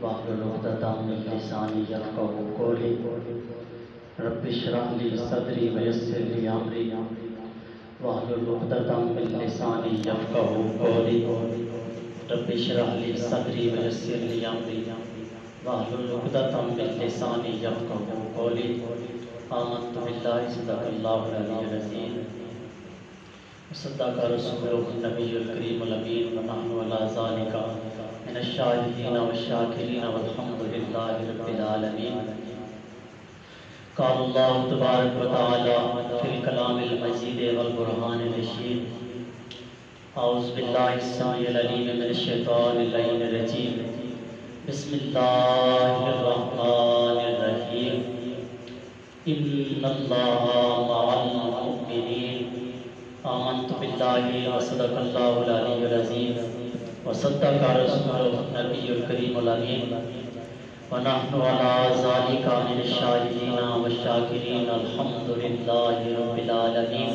واحلل عقدۃ من لسانی یفقهوا قولی رب اشرح لي صدری ویسر لي امری واحلل عقدۃ من لسانی یفقهوا قولی رب اشرح لي صدری ویسر لي امری واحلل عقدۃ من لسانی یفقهوا قولی آمنت باللہ صدق اللہ العلی العظیم وصدق رسولہ النبی الکریم الامین ونحن علی ذلک من الشاہدین والشاکرین والحمد للہ رب العالمین. قال اللہ تبارک و تعالی فی الکلام المجید والبرہان الرشید. اعوذ باللہ السمیع العلیم من الشیطان اللعین الرجیم. بسم اللہ الرحمن الرحیم. ان اللہ مع المؤمنین. آمنت باللہ وصدق اللہ العلی العظیم وصدق رسولہ النبی الکریم الامین ونحن علی ذلک من الشاہدین والشاکرین الحمد للہ رب العالمین.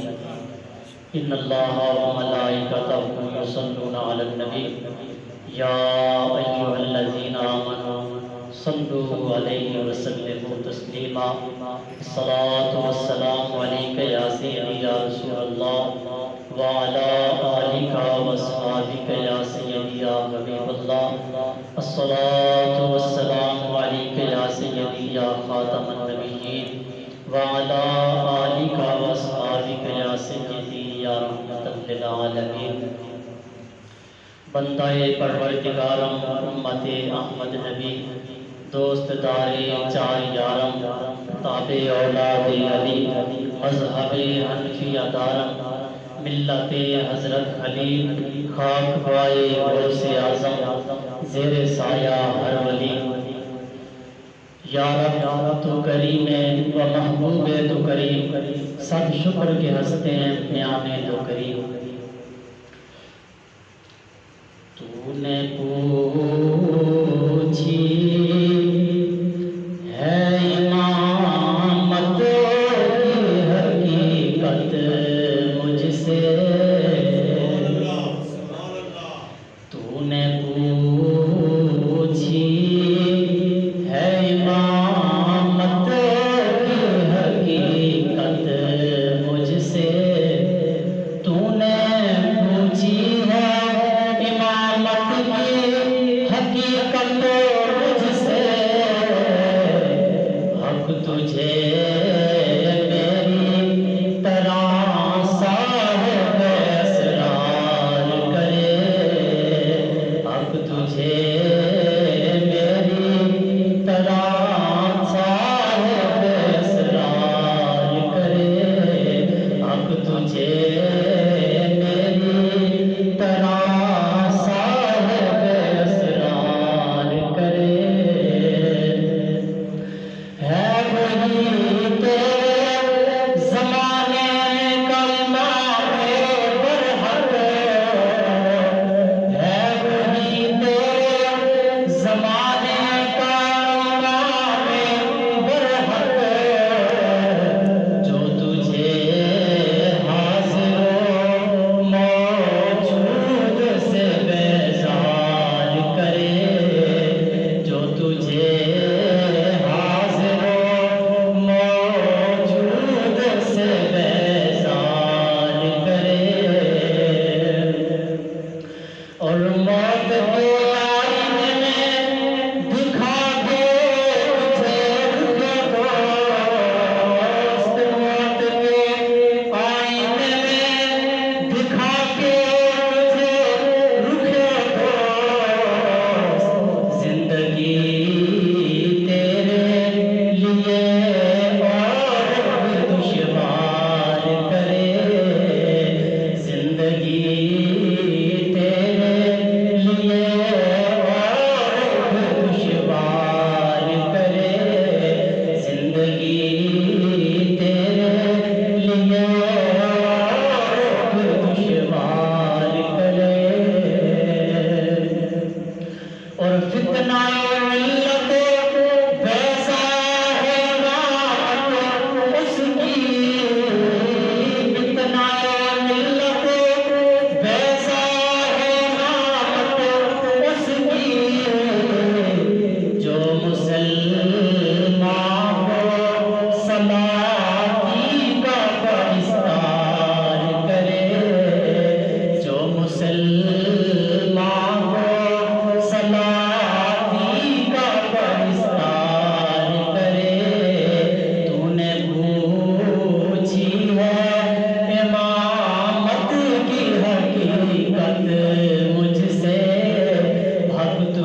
ان اللہ وملائکتہ یصلون علی النبی یا ایھا الذین آمنوا صلوا علیہ وسلموا تسلیما. الصلاۃ والسلام علیک یا سیدی یا رسول اللہ وعلی آلک واصحابک یا سیدی یا حبیب اللہ. الصلاۃ والسلام علیک یا سیدی یا خاتم النبیین وعلی آلک واصحابک یا سیدی یا رحمۃ للعالمین. بندہ پروردگارم امت احمد نبی دوست دار چار یارم تابع اولاد علی مذہب حنفیہ دارم ملت حضرت خلیل خاک بائے غوث اعظم زیر سایہ ہر ولی. یا رب تو کریم و محبوب تو کریم سب شکر کے ہستے ہیں نعم تو کریم. تو نے پوچھی ہے امامت کی حقیقت مجھ سے. تو نے پوچھی ہے امامت کی حقیقت مجھ سے. تو نے پوچھی ہے حقیقت مجھ سے. حق تجھے میری طرح صاحب اسرار کرے. حق تجھے میری طرح صاحب اسرار کرے. حق تجھے میری طرح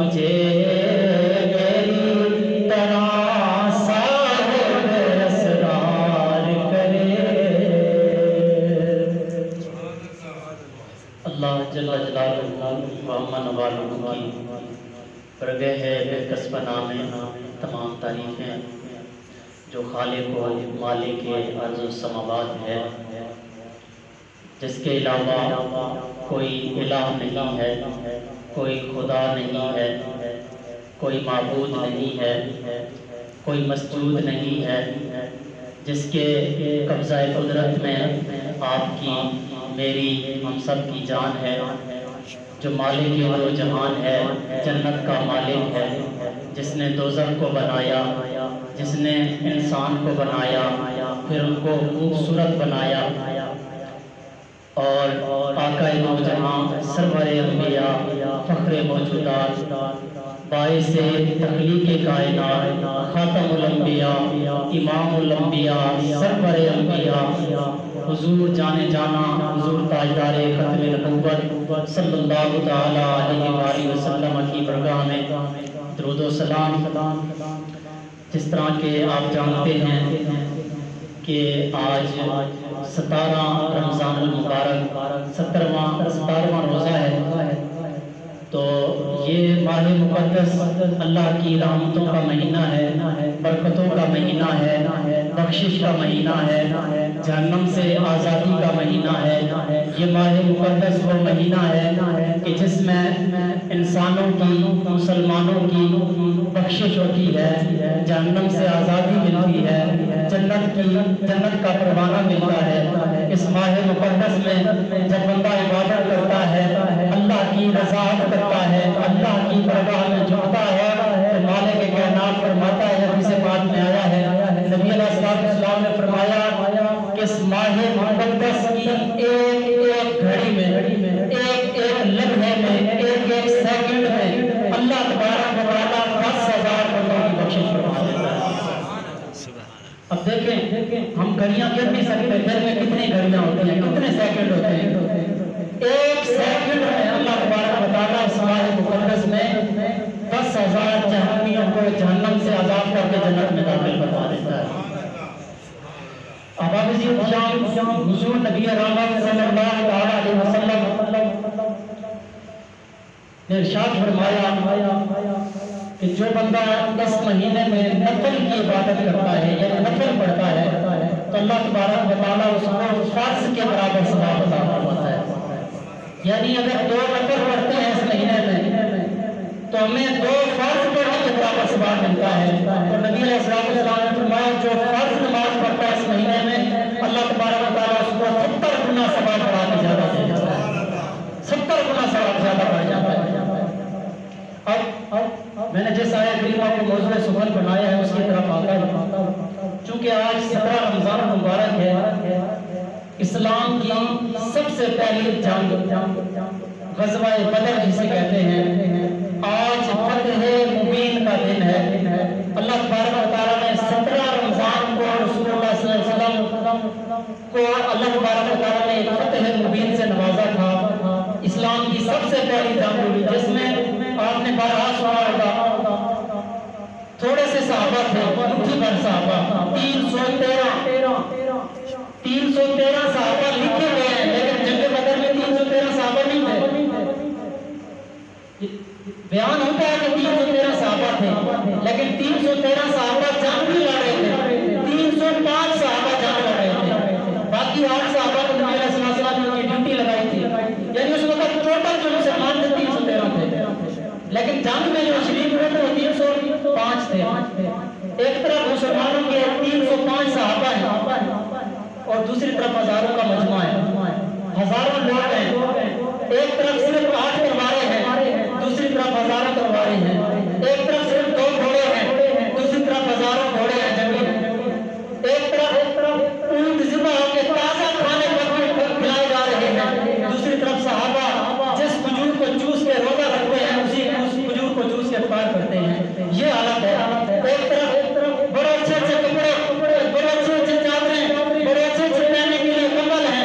مجھے میری طرح صاحب اسرار کرے۔ اللہ جل جلالہ محمد والوں کی برگہ ہے بے کسب نام تمام تعریفیں جو خالق و مالک ارض و سماوات ہے، جس کے علاوہ کوئی الہ نہیں ہے، کوئی خدا نہیں ہے، کوئی معبود نہیں ہے، کوئی مسجود نہیں ہے، جس کے قبضہ قدرت میں آپ کی میری ہم سب کی جان ہے، جو مالک دو جہان ہے، جنت کا مالک ہے، جس نے دوزخ کو بنایا، جس نے انسان کو بنایا، پھر ان کو خوبصورت بنایا، اور آقا دو جہاں سرور انبیاء فخر موجودات باعث تخلیق کائنات خاتم الانبیاء امام الانبیاء سرور انبیاء حضور جانے جانا حضور تاجدار ختم نبوت صلی اللہ تعالی علیہ وآلہ وسلم کی برگاہ میں درود و سلام۔ جس طرح کہ آپ جانتے ہیں کہ آج 17 رمضان المبارک 17واں روزہ ہے، تو یہ ماہ مقدس اللہ کی رحمتوں کا مہینہ ہے، برکتوں کا مہینہ ہے، بخشش کا مہینہ ہے، جہنم سے آزادی کا مہینہ ہے۔ یہ ماہ مقدس وہ مہینہ ہے کہ جس میں انسانوں کی مسلمانوں کی بخشش ہوتی ہے، جہنم سے آزادی ملتی ہے، جنت کا پروانہ ملتا ہے۔ اس ماہ مقدس میں جب بندہ عبادت کرتا ہے، اللہ کی رضاعت کرتا ہے، اللہ کی بارگاہ میں جھکتا ہے، تو مالک کائنات فرماتا ہے، حدیث پاک میں آیا ہے، نبی علیہ السلام نے فرمایا کہ اس ماہ مقدس کی ایک گھڑی میں، ایک لمحے میں، ایک سیکنڈ میں اللہ تبارک و تعالیٰ 10,000 بندوں کی بخشش فرما دیتا ہے۔ اب دیکھیں ہم گھڑیاں کہہ نہیں سکتے، دن میں کتنی گھڑیاں ہوتی ہیں، کتنے سیکنڈ ہوتے ہیں، ایک سیکنڈ میں اللہ تبارک و تعالیٰ اس ماہ مقدس میں 10,000 جہنمیوں کو جہنم سے آزاد کر کے جنت میں داخل کروا دیتا ہے۔ اب شام حضور نبی رحمت صلی اللہ علیہ وسلم نے ارشاد فرمایا کہ جو بندہ اس مہینے میں نفل کی عبادت کرتا ہے، یعنی نفل پڑھتا ہے، تو اللہ تبارک و تعالیٰ اس کو فرض کے برابر ثواب عطا فرماتا ہے۔ یعنی اگر 2 نفل پڑھتے ہیں اس مہینے میں تو ہمیں 2 فرض پڑھنے کے برابر ثواب ملتا ہے۔ تو نبی علیہ السلام نے فرمایا جو فرض نماز پڑھتا ہے اس مہینے میں، اللہ تبارک و تعالیٰ اس کو 70 گنا ثواب بڑھا کے زیادہ دے دیتا ہے، 70 گنا ثواب زیادہ بڑھ جاتا ہے۔ اب میں نے جس آیت کریمہ کو موضوع سخن بنایا ہے اس کی طرف آتا ہوں، چونکہ آج 17 رمضان مبارک ہے، اسلام کی سب سے پہلی جنگ غزوہ بدر جسے کہتے ہیں، آج فتح مبین کا دن ہے۔ اللہ تبارک و تعالیٰ نے 17 رمضان کو رسول اللہ صلی اللہ علیہ وسلم کو اللہ تبارک و تعالیٰ نے ایک فتح مبین سے نوازا تھا۔ اسلام کی سب سے پہلی جنگ ہوئی جس میں آپ نے بارہا سنا ہوگا، تھوڑے سے صحابہ تھے، مٹھی بھر صحابہ، 313 صحابہ لکھے گئے ہیں، لیکن جنگ بدر میں 313 صحابہ نہیں تھے۔ بیان ہوتا ہے کہ 313 صحابہ تھے، لیکن 313 صحابہ جنگ بھی لڑ رہے تھے، 305 صحابہ جنگ لڑ رہے تھے، باقی 8 صحابہ کو نبی علیہ السلام نے ڈیوٹی لگائی تھی، یعنی اس وقت ٹوٹل جو مسلمان تھے 313 تھے، لیکن جنگ میں جو شریک ہوئے تھے وہ 305 تھے۔ ایک طرف مسلمانوں کے 305 صحابہ ہیں اور دوسری طرف ہزاروں کا مجمع ہے، ہزاروں لوگ ہیں، ایک طرف صرف 8 تلواریں ہیں، دوسری طرف ہزاروں تلواریں ہیں، ایک طرف صرف 2 گھوڑے ہیں، دوسری طرف ہزاروں گھوڑے ہیں جنگی، ایک طرف اونٹ ذبح ہو کے تازہ کھانے کھلائے جا رہے ہیں، دوسری طرف صحابہ جس کھجور کو چوس کے روزہ رکھتے ہیں اسی کھجور کو چوس کے افطار کرتے ہیں، یہ حالت ہے۔ ایک طرف بڑے اچھے کپڑے، بڑے اچھے چادریں، بڑے اچھے پہننے کے لیے کمبل ہیں،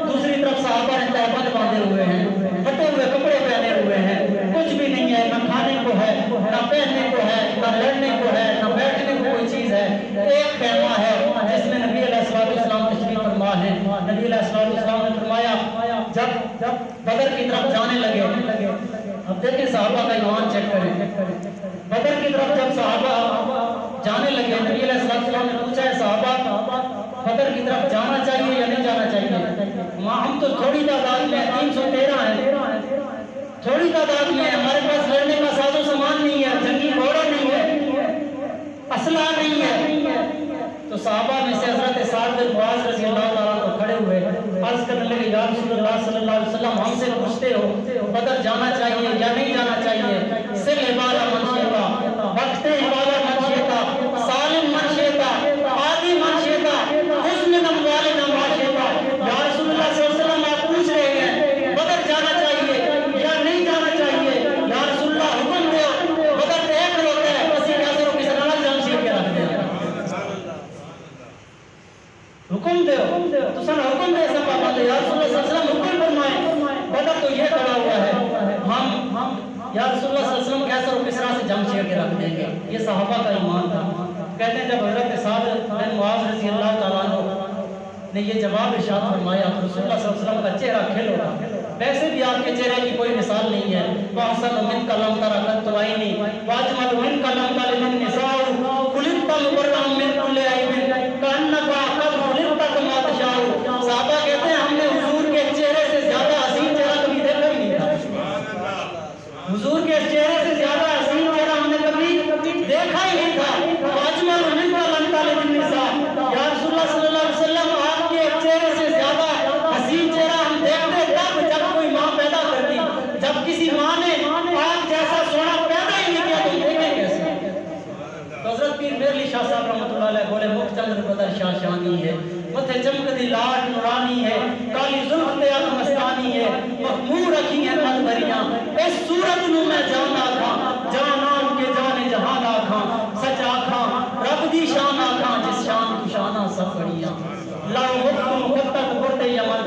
دوسری طرف صحابہ نے تہبند باندھے ہوئے ہیں، پھٹے ہوئے کپڑے پہنے ہوئے ہیں، کچھ بھی نہیں ہے، نہ کھانے کو ہے بدر کی طرف جانے لگے. اب دیکھیں صحابہ کا ایمان چیک کریں. بدر کی طرف جب صحابہ جانے لگے, نبی علیہ السلام نے پوچھا ہے صحابہ بدر کی طرف جانا چاہیے یا نہیں جانا چاہیے؟ ہم تو تھوڑی تعداد میں 313 ہیں, تھوڑی تعداد میں, ہمارے پاس لڑنے کا ساز و سامان نہیں ہے, جنگی گھوڑے نہیں ہے, اسلحہ نہیں ہے. تو صحابہ میں سے حضرت سعد بن معاذ رضی اللہ تعالیٰ عنہ کھڑے ہوئے, عرض کرنے لگے یا رسول اللہ صلی اللہ علیہ وسلم ہم سے پوچھتے ہو بدر جانا چاہیے یا نہیں جانا چاہیے؟ سل عبادہ من شیطا, وقت عبادہ من شیطا, سالم من شیطا, عادی من شیطا, حسن نموالنا ما شیطا. یا رسول اللہ صلی اللہ علیہ وسلم آپ پوچھ رہے ہیں بدر جانا چاہیے یا نہیں جانا چاہیے؟ یا رسول اللہ حکم دو, بدر ایک ہوتا ہے بس یہ کیسے روکی سنانا جمشید کے رکھ دیں. حکم دے تو سن حکم دے سب پابند. یا رسول اللہ صلی اللہ علیہ وسلم حکم فرمائیں, بدر تو یہ کھڑا ہوا ہے, ہم یا رسول اللہ صلی اللہ علیہ وسلم کیسے اور کس طرح سے جنگ چھیڑ کے رکھ دیں گے. یہ صحابہ کا ایمان تھا. کہتے ہیں جب حضرت سعد بن معاذ رضی اللہ تعالیٰ عنہ نے یہ جواب ارشاد فرمایا تو رسول اللہ صلی اللہ علیہ وسلم کا چہرہ کھل اٹھا. ویسے بھی آپ کے چہرے کی کوئی مثال نہیں ہے. وَأَحْسَنُ مِنْكَ لَمْ تَرَ قَطُّ عَيْنِي وَأَجْمَلُ مِنْكَ لَمْ تَلِدِ النِّسَاءُ خُلِقْتَ مُبَرَّأً مِنْ كُلِّ عَيْبٍ كَأَنَّكَ قَدْ خُلِقْتَ كَمَا تَشَاءُ. صحابہ کہتے ہیں ہم نے حضور کے چہرے سے زیادہ حسین چہرہ کبھی دیکھا ہی نہیں تھا. حضور کے چہرے سے زیادہ حسین چہرہ ہم نے کبھی دیکھا ہی نہیں تھا. وَأَجْمَلُ مِنْكَ لَمْ تَلِدِ النِّسَاءُ. یا رسول اللہ صلی اللہ علیہ وسلم آپ کے چہرے سے زیادہ حسین چہرہ ہم دیکھتے تب جب کوئی ماں پیدا کرتی. جب کسی ماں نے آپ جیسا سونا پیدا ہی نہیں کیا تو دیکھیں کیسے. تو حضرت پیر میر علی شاہ صاحب رحمۃ اللہ علیہ بولے مختصر بدر شاہ شانی ہے, متھے چمکتی لاٹ نورانی ہے, کالی زلف تے اک مستانی ہے, مخمور رکھی ہیں مد بھریاں, اس صورت نو میں جان آکھاں, جانان کے جانے جہان آکھاں, سچ آکھاں رب دی شان آکھاں, جس شان کو شانہ سب بڑیاں. لاؤ مخت مخطط برد یمن,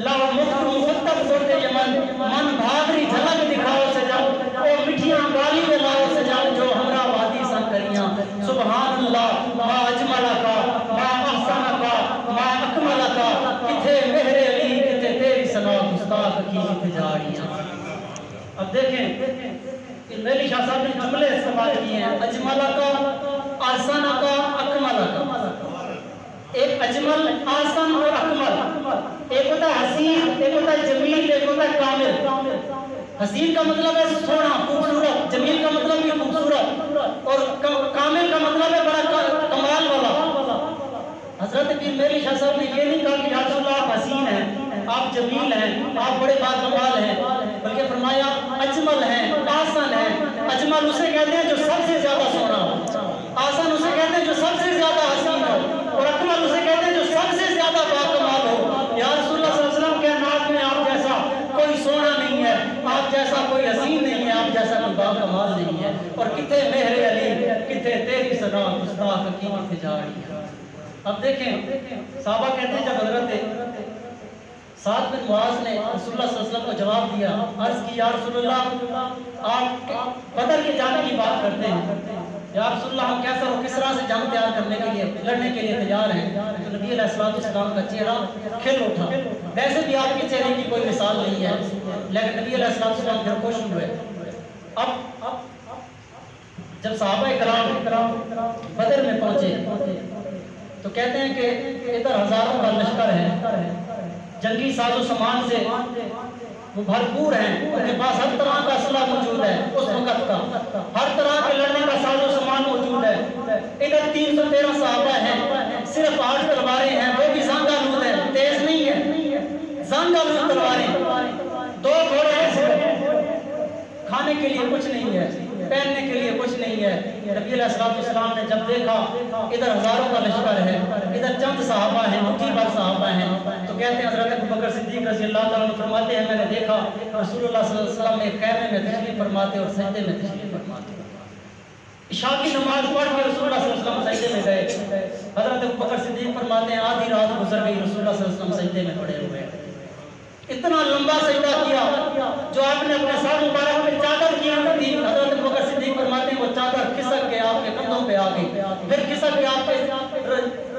لاؤ مخت مخطط برد یمن, من بھادری جھلک دکھاؤ سجن, او مٹھیاں گالی میں لاؤ سجن, جو ہمرا وادی سن کریاں. سبحان اللہ ما اجملکا ما احسنکا ما اکملکا, کتھے مہر علی کتھے تیری ثنا گستاخ کی تجاریاں. اب دیکھیں میلی شاہ صاحب نے جملے استعمال کیے ہیں, اجملکا, احسنکا, اکملکا. ایک اجمل, آسان اور اکمل, ایک ہوتا ہے حسین, ایک ہوتا ہے جمیل, ایک ہوتا ہے کامل. حسین کا مطلب ہے سونا خوبصورت, جمیل کا مطلب ہے خوبصورت, اور کامل کا مطلب ہے بڑا کمال والا. حضرت پیر میری شاہ صاحب نے یہ نہیں کہا کہ یا رسول اللہ آپ حسین ہیں, آپ جمیل ہیں, آپ بڑے باکمال ہیں, بلکہ فرمایا اجمل ہیں, آسان ہیں. اجمل اسے کہتے ہیں جو سب سے زیادہ سونا ہو, آسان اسے کہتے ہیں جو سب سے زیادہ حسین ہو, اور اکمل اسے کہتے ہیں جو سب سے زیادہ باکمال ہو. یا رسول اللہ صلی اللہ علیہ وسلم کے نام میں آپ جیسا کوئی سونا نہیں ہے, آپ جیسا کوئی حسین نہیں ہے, آپ جیسا کوئی باکمال نہیں ہے. اور کتنے مہر علی کتنے تیری ثنا گستاخ کی تجاریاں. اب دیکھیں صحابہ کہتے ہیں جب حضرت سعد بن معاذ نے رسول اللہ صلی اللہ علیہ وسلم کو جواب دیا, عرض کی یا رسول اللہ آپ بدر کے جانے کی بات کرتے ہیں, یا رسول اللہ ہم کیسا اور کس طرح سے جنگ تیار کرنے کے لیے لڑنے کے لیے تیار ہیں. تو نبی علیہ السلام کا چہرہ کھل اٹھا. ویسے بھی آپ کے چہرے کی کوئی مثال نہیں ہے, لیکن نبی علیہ السلام پھر خوش ہوئے. اب جب صحابہ کرام بدر میں پہنچے تو کہتے ہیں کہ ادھر ہزاروں کا لشکر ہے, جنگی ساز و سامان سے وہ بھرپور ہیں, ان کے پاس ہر طرح کا اسلحہ موجود ہے, اس وقت کا ہر طرح کے لڑنے کا ساز و سامان موجود ہے. ادھر 313 صحابہ ہیں, صرف 8 تلواریں ہیں, وہ بھی زنگ آلود ہیں, تیز نہیں ہے, زنگ آلود تلواریں, 2 گھوڑے ہیں, صرف کھانے کے لیے کچھ نہیں ہے, پہننے کے لیے کچھ نہیں ہے. نبی علیہ السلام نے جب دیکھا ادھر ہزاروں کا لشکر ہے, ادھر چند صحابہ ہیں, مٹھی بھر صحابہ ہیں, تو کہتے ہیں حضرت ابوبکر صدیق رضی اللہ تعالیٰ عنہ فرماتے ہیں میں نے دیکھا رسول اللہ صلی اللہ علیہ وسلم ایک خیمے میں تشریف فرماتے اور سجدے میں تشریف فرماتے. عشاء کی نماز پڑھ کے رسول اللہ صلی اللہ علیہ وسلم سجدے میں گئے. حضرت ابوبکر صدیق فرماتے ہیں آدھی رات گزر گئی, رسول اللہ صلی اللہ علیہ وسلم سجدے میں پڑے ہوئے. اتنا لمبا سجدہ کیا جو آپ نے اپنے سر مبارک میں چادر کی ہوئی تھی. حضرت ابوبکر صدیق فرماتے ہیں وہ چادر کھسک کے آپ کے کندھوں پہ آ گئی, پھر کھسک کے آپ کے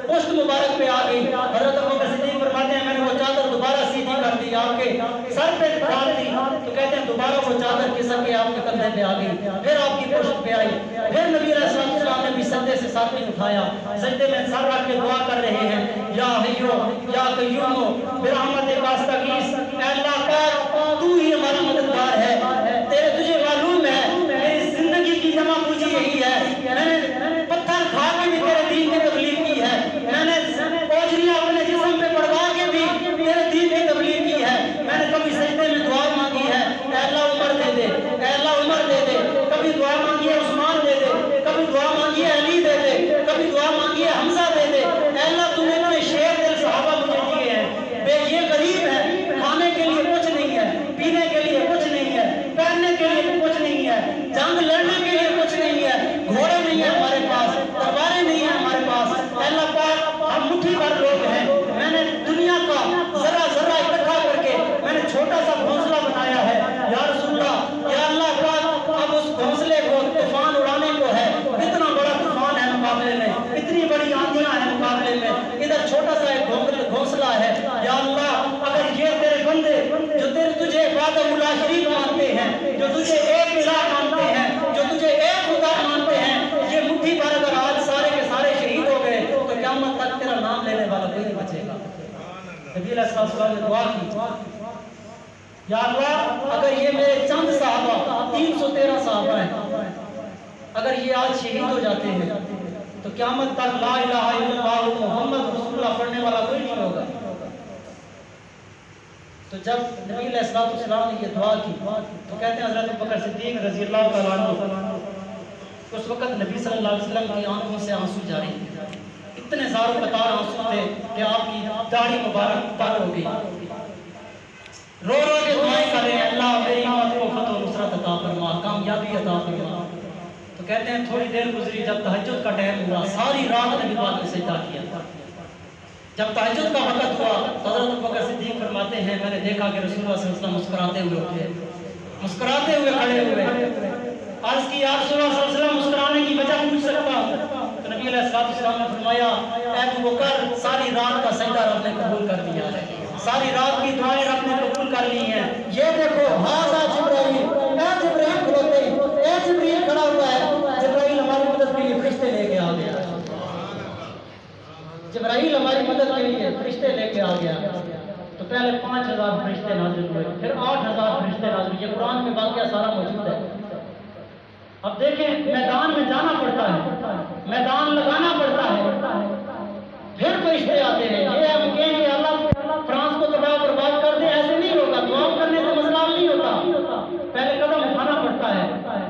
پشت مبارک پہ آ گئی. حضرت ابوبکر صدیق فرماتے ہیں میں نے وہ چادر دوبارہ سیدھی کر دی, لی, آپ کے سر پہ ڈال دی, تو کہتے ہیں دوبارہ وہ چادر کھسک کے آپ کے کندھے پہ آ گئی, پھر آپ کی پشت پہ آئی, پھر نبی علیہ السلام نے بھی سجدے سے ساتھ میں اٹھایا, سجدے میں سر رکھ کے دعا کر رہے ہیں, یا حیو یا قیوم برحمتک استغیث, اے اللہ پاک تو ہی ہمارا مددگار ہے, تجھے معلوم ہے میری زندگی کی جمع پوچھی یہی ہے, میں نے پتھر کھا کے بھی تیرے دین کی تبلیغ کی ہے, میں نے اوجریاں اپنے جسم پہ پڑوا کے بھی تیرے دین کی تبلیغ کی ہے, میں نے کبھی سجدے میں دعا مانگی ہے اے اللہ عمر دے دے, اے اللہ عمر دے دے, کبھی دعا مانگی ہے عثمان دے دے, کبھی دعا مانگی ہے علی دے دے, کبھی دعا مانگی ہے حمزہ دے دے, اے اللہ تو نے اتنے شیر دل صحابہ مجھے دیے ہیں, بے یہ غریب ہے, کھانے کے لیے کچھ نہیں ہے, پینے کے لیے کچھ نہیں ہے, پہننے کے لیے کچھ نہیں ہے, جنگ لڑنے کے لیے کچھ نہیں ہے, گھوڑے نہیں ہیں ہمارے پاس, تلواریں نہیں ہیں ہمارے پاس, اللہ پاک ہم مٹھی بھر لوگ ہیں, میں نے دنیا کا ذرا ذرا اکٹھا کر کے میں نے چھوٹا سا گھونسلہ بنایا ہے, یا رسول اللہ یا اللہ پاک اب اس گھونسلے کو طوفان اڑانے کو ہے, اتنا بڑا طوفان ہے مقابلے میں, اتنی بڑی آندیاں ہیں مقابلے میں, ادھر چھوٹا سا ایک گھونسلہ ہے, یا اللہ اگر یہ تیرے بندے جو تجھے وحدہ لا شریک مانتے ہیں, جو تجھے ایک الہ مانتے ہیں, جو تجھے ایک خدا مانتے ہیں, یہ مٹھی بھر اگر آج سارے کے سارے شہید ہو گئے تو قیامت تک تیرا نام لینے والا کوئی نہیں بچے گا. نبی علیہ السلام نے دعا کی, یا اللہ اگر یہ میرے چند صحابہ 313 صحابہ ہیں, اگر یہ آج شہید ہو جاتے ہیں تو قیامت تک لا الہ الا اللہ محمد رسول اللہ پڑھنے والا کوئی نہیں ہوگا. تو جب نبی علیہ السلام نے یہ دعا کی تو کہتے ہیں حضرت ابوبکر صدیق رضی اللہ تعالیٰ عنہ, اس وقت نبی صلی اللہ علیہ وسلم کی آنکھوں سے آنسو جاری تھے, اتنے زاروں قطار آنسو تھے کہ آپ کی داڑھی مبارک تر ہو گئی, رو رو کے دعائیں کر رہے ہیں, اللہ میری امت کو فتح و نصرت عطا فرما, کامیابی عطا فرما. تو کہتے ہیں تھوڑی دیر گزری, جب تہجد کا ٹائم ہوا, ساری رات نبی پاک نے سجدہ کیا. جب تہجد کا وقت ہوا, حضرت ابوبکر صدیق فرماتے ہیں میں نے دیکھا کہ رسول اللہ صلی اللہ علیہ وسلم مسکراتے ہوئے اٹھے, مسکراتے ہوئے کھڑے ہوئے. عرض کی یا رسول اللہ صلی اللہ علیہ وسلم مسکرانے کی وجہ پوچھ سکتا ہوں؟ تو نبی علیہ السلام نے فرمایا اے ابوبکر ساری رات کا سجدہ رب نے قبول کر دیا ہے, ساری رات کی دعائیں رب نے قبول کر لی ہیں. یہ دیکھو ہاذا جبرائیل, اے جبرائیل کھلوتے, اے جبرائیل کھڑا ہوا ہے, جبرائیل ہماری مدد کے لیے فرشتے لے کے آ گیا, جبرائیل ہماری مدد کے لیے فرشتے لے کے آ گیا. تو پہلے 5000 فرشتے نازل ہوئے, پھر 8000 فرشتے نازل ہوئے, یہ قرآن میں واقعہ سارا موجود ہے. اب دیکھیں میدان میں جانا پڑتا ہے, میدان لگانا پڑتا ہے, پھر فرشتے آتے ہیں. یہ ہم کہیں گے اللہ فرانس کو تباہ برباد کر دے, ایسے نہیں ہوگا, دعا کرنے سے مسئلہ نہیں ہوتا, پہلے قدم اٹھانا پڑتا ہے.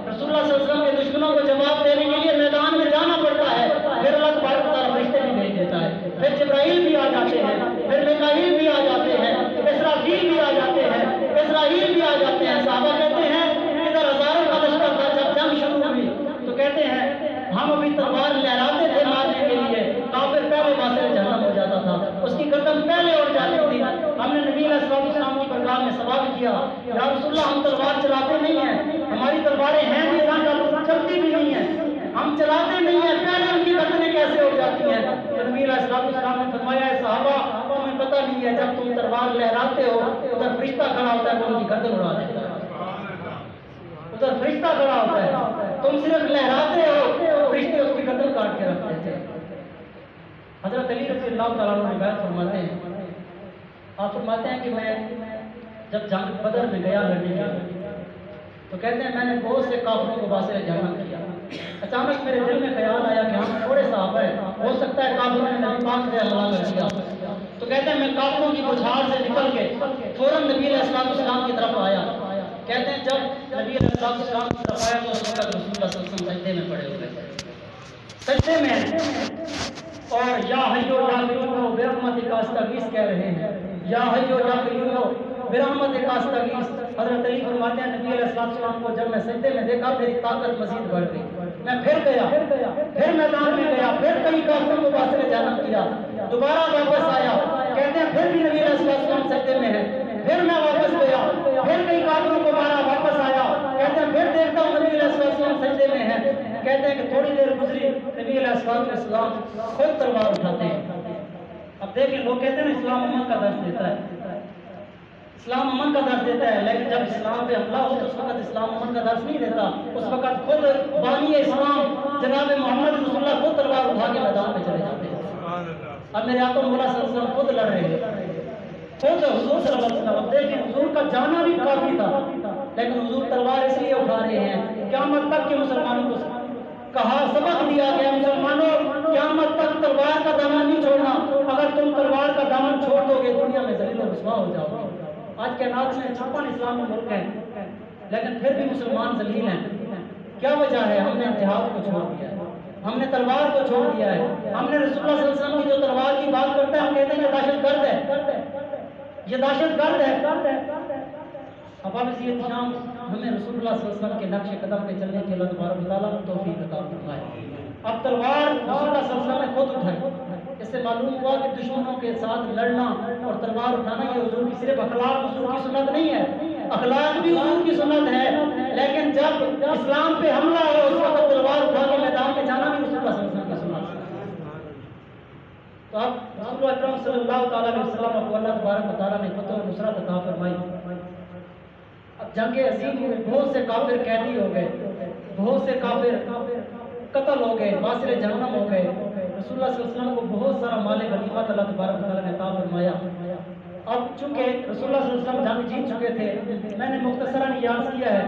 رسول اللہ صلی اللہ علیہ وسلم کے دشمنوں کو جواب دینے کے لیے میدان میں جانا پڑتا ہے, پھر اللہ تبارک و تعالیٰ فرشتے بھی بھیج دیتا ہے, پھر جبرائیل بھی آ جاتے ہیں, پھر میکائیل بھی آ جاتے ہیں, اسرافیل بھی آ جاتے ہیں, اسرائیل بھی آ جاتے ہیں. صحابہ کہتے ہیں ادھر ہزاروں کا لشکر تھا, جب جنگ شروع ہوئی تو کہتے ہیں ہم ابھی تلوار لہراتے تھے مارنے کے لیے, کافر پہلے واسطے جہنم ہو جاتا تھا, اس کی گردن پہلے اڑ جاتی تھی. ہم نے نبی علیہ السلام کی برگاہ میں سوال کیا, یا رسول اللہ ہم تلوار چلاتے نہیں ہیں, ہماری تلواریں ہیں بھی چلتی بھی نہیں ہیں, ہم چلاتے نہیں ہیں, پہلے ان کی گردنیں کیسے اڑ جاتی ہیں؟ تو نبی علیہ السلام نے فرمایا ہے صحابہ تمہیں پتہ نہیں ہے, جب تم تلوار لہراتے ہو ادھر فرشتہ کھڑا ہوتا ہے, وہ ان کی گردن اڑا دیتا ہے, ادھر فرشتہ کھڑا ہوتا ہے, تم صرف لہراتے ہو, فرشتے اس کی گردن کاٹ کے رکھ دیتے ہیں. حضرت علی رضی اللہ تعالیٰ عنہ روایت فرماتے ہیں, آپ فرماتے ہیں کہ میں جب جنگ بدر میں گیا لڑنے کے لیے تو کہتے ہیں میں نے بہت سے کافروں کو واسطے جہنم کیا. اچانک میرے دل میں خیال آیا کہ ہم تھوڑے صحابہ ہیں, ہو سکتا ہے کافروں نے نبی پاک سے حملہ کر دیا. تو کہتے ہیں میں کافروں کی بچھاڑ سے نکل کے فوراً نبی علیہ السلام کی طرف آیا. کہتے ہیں جب نبی علیہ السلام کی طرف آیا تو اس وقت رسول اللہ صلی اللہ علیہ وسلم سجدے میں پڑے ہوئے تھے, سجدے میں, اور یا حیو یا قیوم برحمتک استغیث کہہ رہے ہیں, یا حیو یا قیوم برحمتک استغیث. حضرت علی فرماتے ہیں نبی علیہ السلام کو جب میں سجدے میں دیکھا میری طاقت مزید بڑھ گئی, میں پھر گیا, پھر میدان میں گیا, پھر کئی کافروں کو واسطے جہنم کیا, دوبارہ واپس آیا. کہتے ہیں پھر بھی نبی علیہ السلام سجدے میں ہے, پھر میں واپس گیا, پھر کئی کافروں کو مارا, واپس آیا. کہتے ہیں پھر دیکھتا ہوں نبی علیہ السلام سجدے میں ہے. کہتے ہیں کہ تھوڑی دیر گزری, نبی علیہ السلام خود تلوار اٹھاتے ہیں. اب دیکھیں لوگ کہتے ہیں نا اسلام امت کا درس دیتا ہے, اسلام امن کا درس دیتا ہے، لیکن جب اسلام پہ حملہ ہو تو اس وقت اسلام امن کا درس نہیں دیتا، اس وقت خود بانی اسلام جناب محمد رسول اللہ خود تلوار اٹھا کے میدان میں چلے جاتے ہیں۔ اب میرے آقا مولا صلی اللہ علیہ وسلم خود لڑ رہے ہیں، خود حضور صلی اللہ علیہ وسلم، دیکھیں حضور کا جانا بھی کافی تھا، لیکن حضور تلوار اس لیے اٹھا رہے ہیں قیامت تک کے مسلمانوں کو کہا، سبق دیا گیا مسلمانوں قیامت تک تلوار کا دامن نہیں چھوڑنا، اگر تم تلوار کا دامن چھوڑ دو گے دنیا میں ذلیل و رسوا ہو جاؤ گے۔ آج کے ناز میں 56 اسلامی ملک ہیں لیکن پھر بھی مسلمان ذلیل ہیں، کیا وجہ ہے؟ ہم نے جہاد کو چھوڑ دیا ہے، ہم نے تلوار کو چھوڑ دیا ہے، ہم نے رسول اللہ صلی اللہ علیہ وسلم کی جو تلوار کی بات کرتے ہیں ہم کہتے ہیں یہ دہشت گرد ہے، یہ دہشت گرد ہے۔ اب آپ اسی احتشام ہمیں رسول اللہ صلی اللہ علیہ وسلم کے نقش قدم پہ چلنے کے اللہ تبارک و تعالیٰ توفیق عطا فرمائے۔ اب تلوار رسول اللہ صلی اللہ علیہ وسلم نے خود اٹھائی، اس سے معلوم ہوا کہ دشمنوں کے ساتھ لڑنا اور تلوار اٹھانا یہ حضور کی صرف اخلاق حضور کی سنت نہیں ہے، اخلاق بھی حضور کی سنت ہے، لیکن جب اسلام پہ حملہ ہو اس وقت تلوار اٹھا کے میدان میں جانا بھی رسول اللہ صلی اللہ علیہ وسلم کی سنت ہے۔ تو اب رسول اکرم صلی اللہ تعالیٰ علیہ وسلم کو اللہ تبارک و تعالیٰ نے فتح و نصرت عطا فرمائی۔ اب جنگ عظیم میں بہت سے کافر قیدی ہو گئے، بہت سے کافر قتل ہو گئے، باصر جہنم ہو گئے، رسول اللہ صلی اللہ علیہ وسلم کو بہت سارا مال غنیمت اللہ تبارک و تعالیٰ نے عطا فرمایا۔ اب چونکہ رسول اللہ صلی اللہ علیہ وسلم جنگ جیت چکے تھے، میں نے مختصراً یاد کیا ہے،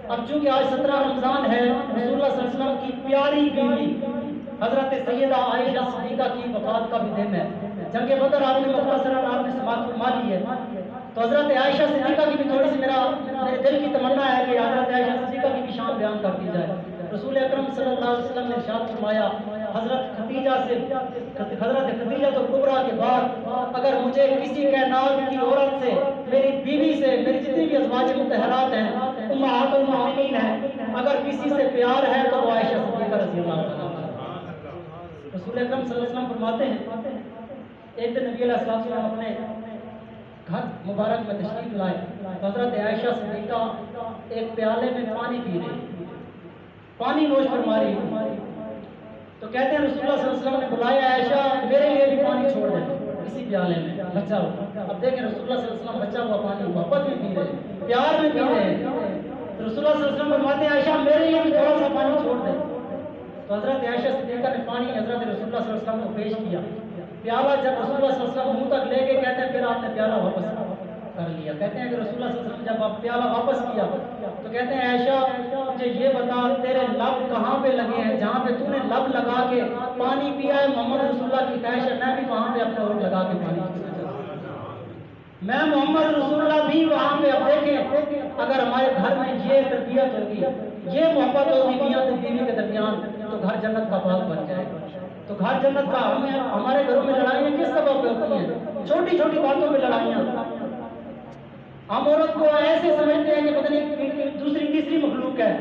اب چونکہ آج 17 رمضان ہے، رسول اللہ صلی اللہ علیہ وسلم کی پیاری بیوی حضرت سیدہ عائشہ صدیقہ کی وفات کا بھی دن ہے۔ جنگ بدر آپ نے مختصراً آپ نے سماعت فرما لی ہے، تو حضرت عائشہ صدیقہ کی بھی تھوڑی سی میرے دل کی تمنا ہے کہ حضرت عائشہ صدیقہ کی بھی شان بیان کر دی جائے۔ رسول اکرم صلی اللہ علیہ وسلم نے ارشاد فرمایا حضرت خدیجہ تو کبریٰ کے بعد اگر مجھے کسی کائنات کی عورت سے، میری بیوی سے، میری جتنی بھی ازواج مطہرات ہیں، امہات المؤمنین ہیں، اگر کسی سے پیار ہے تو وہ عائشہ صدیقہ رضی اللہ عنہا۔ رسول اکرم صلی اللہ علیہ وسلم فرماتے ہیں ایک دن نبی علیہ السلام اپنے گھر مبارک میں تشریف لائے، حضرت عائشہ صدیقہ ایک پیالے میں پانی پی رہی، پانی نوش فرما رہی، تو کہتے ہیں رسول اللہ صلی اللہ علیہ وسلم نے بلایا عائشہ میرے لیے بھی پانی چھوڑ دیں اسی پیالے میں، بچا ہوا۔ اب دیکھیں رسول اللہ صلی اللہ علیہ وسلم بچا ہوا پانی محبت میں پی رہے ہیں، پیار میں پی رہے ہیں، تو رسول اللہ صلی اللہ علیہ وسلم فرماتے ہیں عائشہ میرے لیے بھی تھوڑا سا پانی چھوڑ دیں، تو حضرت عائشہ صدیقہ نے پانی حضرت رسول اللہ صلی اللہ علیہ وسلم کو پیش کیا، پیالہ جب رسول اللہ صلی اللہ علیہ وسلم منہ تک لے کے کہتے ہیں پھر آپ نے پیالہ واپس کر لیا، کہتے ہیں کہ رسول اللہ صلی اللہ علیہ وسلم جب آپ پیالہ واپس کیا تو کہتے ہیں عائشہ مجھے یہ بتا تیرے لب کہاں پہ لگے ہیں، جہاں پہ تو نے لب لگا کے پانی پیا ہے محمد رسول اللہ کی خواہش ہے میں بھی وہاں پہ اپنے ہونٹ لگا کے پانی پینا چاہتا ہوں، میں محمد رسول اللہ بھی وہاں پہ۔ اب دیکھیں اگر ہمارے گھر میں یہ تربیت ہوگی، یہ محبت ہوگی میاں بیوی کے درمیان تو گھر جنت کا باغ بن جائے گا، تو گھر جنت کا۔ ہمارے گھروں میں لڑائیاں کس سبب پہ ہوتی ہیں؟ چھوٹی چھوٹی باتوں پہ لڑائیاں۔ ہم عورت کو ایسے سمجھتے ہیں کہ پتہ نہیں دوسری تیسری مخلوق ہے،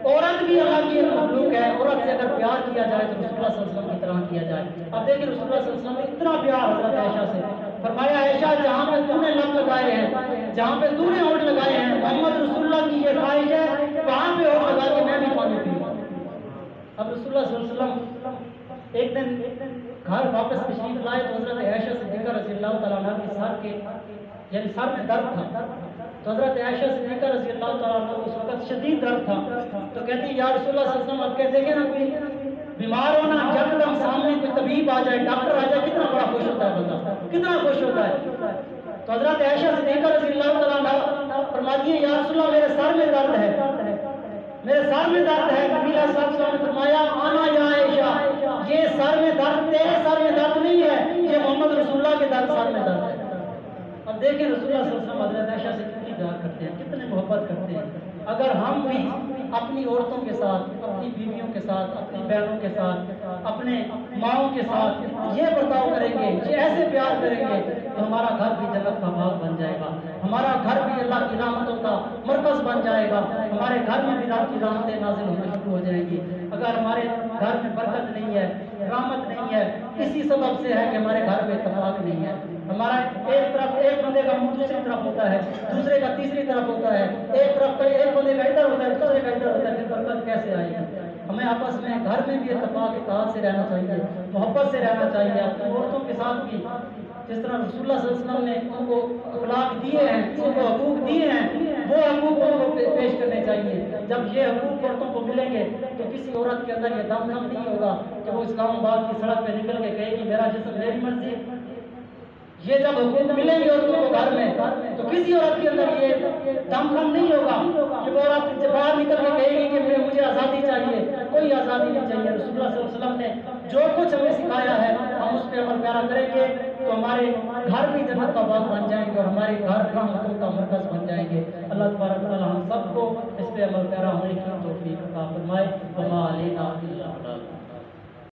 عورت بھی اللہ کی ایک مخلوق ہے، عورت سے اگر پیار کیا جائے تو رسول اللہ صلی اللہ علیہ وسلم کی طرح کیا جائے۔ اب دیکھیں رسول اللہ صلی اللہ علیہ وسلم نے اتنا پیار حضرت عائشہ سے، فرمایا عائشہ جہاں پہ تو نے لب لگائے ہیں، جہاں پہ تو نے ہونٹ لگائے ہیں، محمد رسول اللہ کی یہ خواہش ہے وہاں پہ ہونٹ لگا کے میں بھی پانی پیوں۔ اب رسول اللہ صلی اللہ علیہ وسلم ایک دن گھر واپس تشریف لائے تو حضرت عائشہ صدیقہ رضی اللہ تعالیٰ عنہ کے سر کے یعنی سر میں درد تھا، تو حضرت عائشہ صدیقہ رضی اللہ تعالیٰ عنہ اس وقت شدید درد تھا، تو کہتی ہیں یا رسول اللہ صلی اللہ علیہ وسلم اب کہتے ہیں نا کوئی بیمار ہونا یکدم سامنے کوئی طبیب آ جائے ڈاکٹر آ جائے کتنا بڑا خوش ہوتا ہے بندہ، کتنا خوش ہوتا ہے۔ تو حضرت عائشہ صدیقہ رضی اللہ تعالیٰ عنہ فرماتی ہیں یا رسول اللہ میرے سر میں درد ہے، میرے سر میں درد ہے۔ نبی علیہ الصلوۃ والسلام نے فرمایا آنا یا عائشہ یہ سر میں درد تیرے سر میں درد نہیں ہے، یہ محمد رسول اللہ کے درد سر میں درد ہے۔ اب دیکھیں رسول اللہ صلی اللہ علیہ وسلم حضرت عائشہ سے کتنی پیار کرتے ہیں، کتنے محبت کرتے ہیں۔ اگر ہم بھی اپنی عورتوں کے ساتھ، اپنی بیویوں کے ساتھ، اپنی بہنوں کے ساتھ، اپنے ماؤں کے ساتھ یہ برتاؤ کریں گے، یہ ایسے پیار کریں گے تو ہمارا گھر بھی جنت کا باغ بن جائے گا، ہمارا گھر بھی اللہ کی رحمتوں کا مرکز بن جائے گا، ہمارے گھر میں بھی رب کی رحمتیں نازل ہونا شروع ہو جائیں گی۔ اگر ہمارے گھر میں برکت نہیں ہے، رحمت نہیں ہے، اسی سبب سے ہے کہ ہمارے گھر میں اتفاق نہیں ہے۔ ہمارا ایک طرف ایک بندے کا منہ دوسری طرف ہوتا ہے، دوسرے کا تیسری طرف ہوتا ہے، ایک طرف کا ایک بندے کا ادھر ہوتا ہے دوسرے کا ادھر ہوتا ہے، پھر برکت کیسے آئے گی؟ ہمیں آپس میں گھر میں بھی اتفاق اتحاد سے رہنا چاہیے، محبت سے رہنا چاہیے، اپنی عورتوں کے ساتھ بھی جس طرح رسول اللہ صلی اللہ علیہ وسلم نے ان کو اخلاق دیے ہیں، ان کو حقوق دیے ہیں، وہ حقوق ان کو پیش کرنے چاہیے۔ جب یہ حقوق عورتوں کو ملیں گے تو کسی عورت کے اندر یہ دم نہیں ہوگا کہ وہ اسلام آباد کی سڑک پہ نکل کے کہے کہ میرا جسم میری مرضی۔ یہ جب حقوق ملیں گے عورتوں کو گھر میں تو کسی عورت کے اندر یہ دم خم نہیں ہوگا کہ وہ عورت باہر نکل کے کہے گی کہ مجھے آزادی چاہیے۔ کوئی آزادی نہیں چاہیے۔ رسول اللہ صلی اللہ علیہ وسلم نے جو کچھ ہمیں سکھایا ہے ہم اس پہ عمل پیرا کریں گے تو ہمارے گھر بھی جنت کا باغ بن جائیں گے اور ہمارے گھر رحمتوں کا مرکز بن جائیں گے۔ اللہ تبارک و تعالی ہم سب کو اس پہ عمل پیرا ہونے کی توفیق عطا فرمائے۔ وما علینا الا البلاغ۔